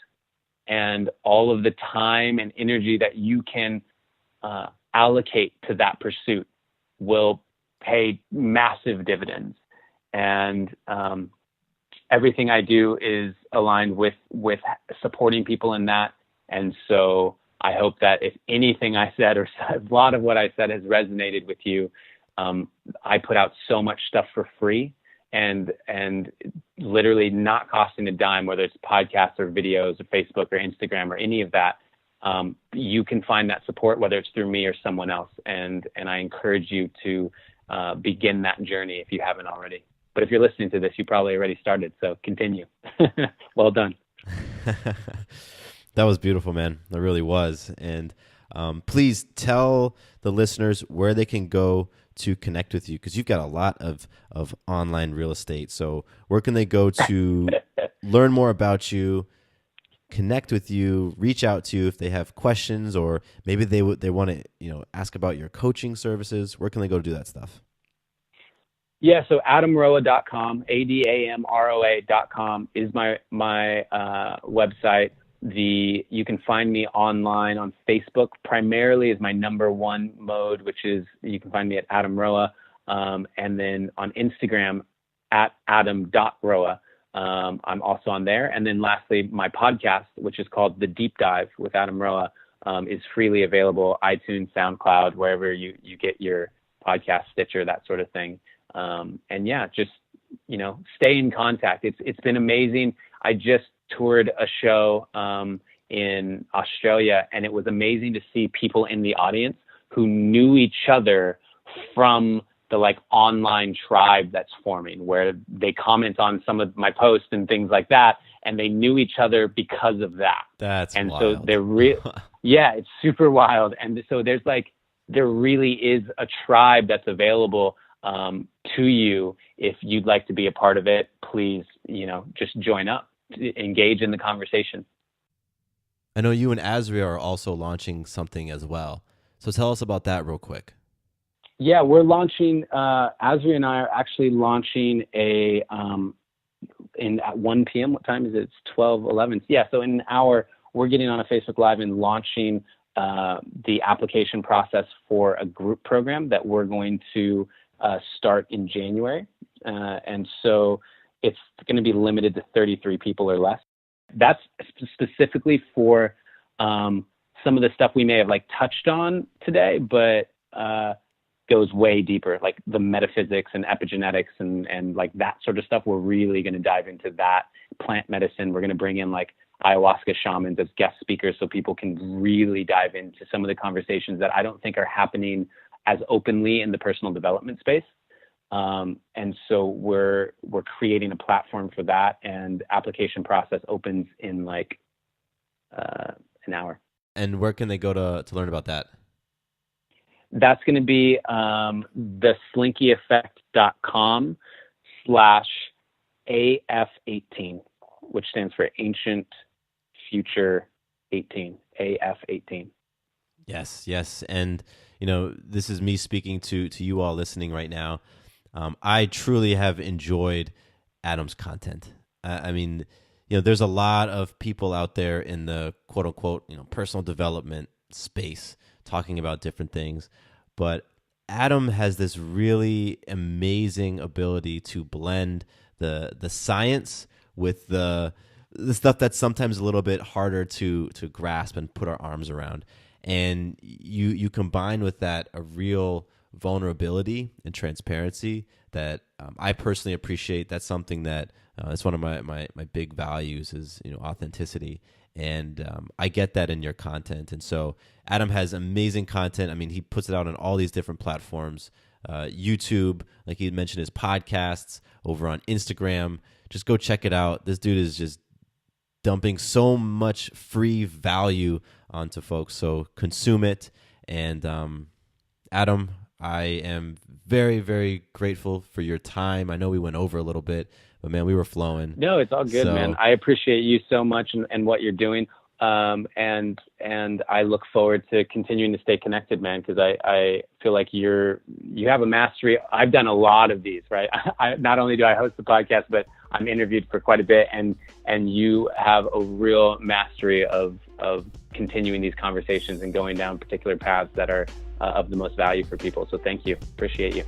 And all of the time and energy that you can allocate to that pursuit will pay massive dividends. And everything I do is aligned with supporting people in that. And so I hope that if anything I said, or a lot of what I said, has resonated with you. I put out so much stuff for free and literally not costing a dime, whether it's podcasts or videos or Facebook or Instagram or any of that. You can find that support, whether it's through me or someone else. And I encourage you to begin that journey if you haven't already. But if you're listening to this, you probably already started. So continue. Well done. That was beautiful, man. That really was. And please tell the listeners where they can go to connect with you, because you've got a lot of online real estate. So where can they go to learn more about you, connect with you, reach out to you if they have questions, or maybe they want to ask about your coaching services? Where can they go to do that stuff? Yeah, so adamroa.com, ADAMROA.com is my website. You can find me online on Facebook, primarily is my number one mode, which is you can find me at Adam Roa, and then on Instagram at adam.roa. I'm also on there. And then lastly, my podcast, which is called The Deep Dive with Adam Roa, is freely available, iTunes, SoundCloud, wherever you get your podcast, Stitcher, that sort of thing. And yeah, just, stay in contact. It's been amazing. I just toured a show in Australia, and it was amazing to see people in the audience who knew each other from the online tribe that's forming, where they comment on some of my posts and things like that, and they knew each other because of that. That's and wild. So they're yeah, it's super wild. And so there really is a tribe that's available to you. If you'd like to be a part of it, please, just join up, engage in the conversation. I know you and Azria are also launching something as well. So tell us about that real quick. Yeah, we're launching, Azria and I are actually launching at 1 p.m. What time is it? It's 12:11. Yeah, so in an hour, we're getting on a Facebook Live and launching the application process for a group program that we're going to start in January. And so it's going to be limited to 33 people or less. That's specifically for some of the stuff we may have touched on today, but goes way deeper, like the metaphysics and epigenetics and that sort of stuff. We're really going to dive into that. Plant medicine. We're going to bring in ayahuasca shamans as guest speakers so people can really dive into some of the conversations that I don't think are happening as openly in the personal development space. And so we're creating a platform for that, and application process opens in an hour. And where can they go to learn about that? That's going to be the slinkyeffect.com/AF18, which stands for Ancient Future 18, AF18. Yes. And, this is me speaking to you all listening right now. I truly have enjoyed Adam's content. I mean, there's a lot of people out there in the quote unquote, personal development space talking about different things, but Adam has this really amazing ability to blend the science with the stuff that's sometimes a little bit harder to grasp and put our arms around. And you combine with that a real vulnerability and transparency that I personally appreciate. That's something that it's one of my big values is, authenticity. And I get that in your content. And so Adam has amazing content. I mean, he puts it out on all these different platforms, YouTube, like he mentioned, his podcasts, over on Instagram. Just go check it out. This dude is just dumping so much free value onto folks. So consume it. And Adam, I am very, very grateful for your time. I know we went over a little bit, but man, we were flowing. No, it's all good, man. I appreciate you so much and what you're doing. And I look forward to continuing to stay connected, man, because I feel like you have a mastery. I've done a lot of these, right? Not only do I host the podcast, but I'm interviewed for quite a bit, and you have a real mastery of continuing these conversations and going down particular paths that are of the most value for people. So thank you. Appreciate you.